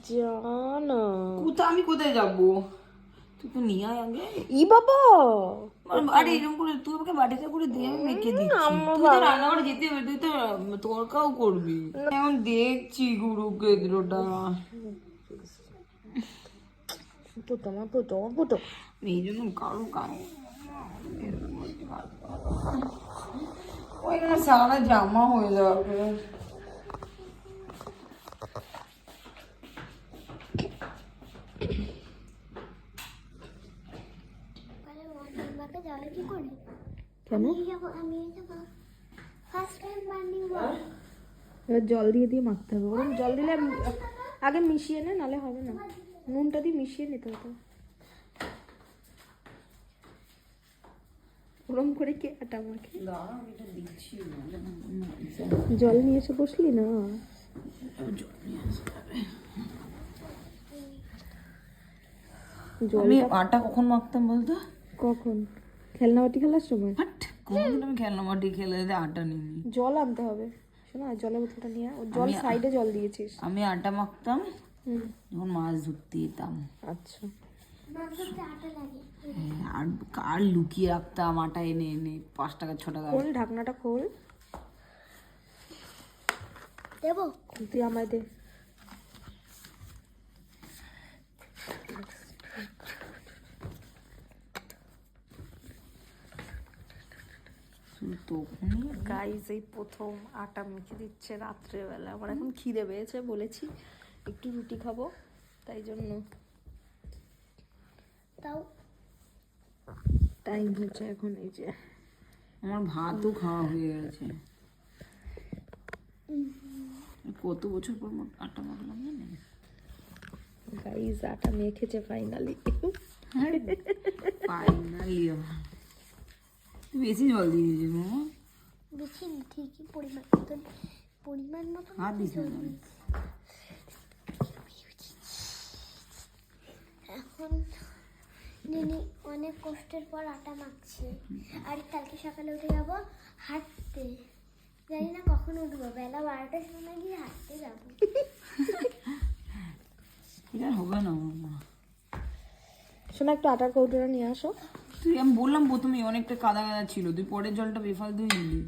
জানা আমি কোথায় যাবো? তুই তো নিয়ে আয় আগে। ই বাবা, আরে এরকম করে তুই আমাকে বাটিতে করে দিয়ে আমি মেখে দিচ্ছি। তুই তো রান্নাঘরে যেতে হবে, তুই তো তড়কাও করবি। এখন দেখছি গুরু কেদ্রটা পুতো মা পুতো পুতো। এই জন্য কারো কারো ওইখানে সারা জামা হয়ে যাবে। কেন? এবার জল দিয়ে দিয়ে মাখতে হবে। ওরকম জল দিলে আগে মিশিয়ে নে, নালে হবে না। নুনটা দিয়ে মিশিয়ে নিতে হতো। ওরকম করে কে আটা মাখে? জল নিয়ে এসে বসলি না? আমি আটা কখন মাখতাম বলতো? কখন? খেলনা বাটি খেলার সময়। কোনদিন আমি খেলনা মাটি খেলে আটা নিই। জল আনতে হবে, শোনা, জলের বোতলটা নিয়ে। জল সাইডে জল দিয়েছিস। আমি আটা মাখতাম যখন মাছ ধরতে যেতাম। আচ্ছা, আর কার লুকিয়ে রাখতাম আটা এনে এনে 5 টাকা 6 টাকা। খোল, ঢাকনাটা খোল। দেবো? তুই আমায় দে। গাইজ এই প্রথম আটা মেখে দিচ্ছে রাত্রেবেলা। আমার এখন খিদে পেয়েছে, বলেছি একটু রুটি খাবো, তাই জন্য। তাও টাইম হচ্ছে এখন। এই যে আমার ভাতও খাওয়া হয়ে গেছে। কত বছর পর আটা মাখলাম জানেন গাইজ, আটা মেখেছে ফাইনালি। ফাইনালি বেশি জল দিয়েছি মামা। বেশি না, ঠিকই পরিমাণ মতো হাত দিছি না। এখন দিদি অনেক কষ্টের পর আটা মাখছে। আর কালকে সকালে উঠে যাবো হাঁটতে। জানি না কখন উঠবো, বেলা 12টার সময় গিয়ে হাঁটতে যাবো। এটা হবে না মামা। শোনা, একটু আটার কৌটোটা নিয়ে আসো। তুই, আমি বললাম প্রথমে অনেকটা কাদা কাদা ছিল, তুই পরের জলটা বেফাল দিয়ে দিলি।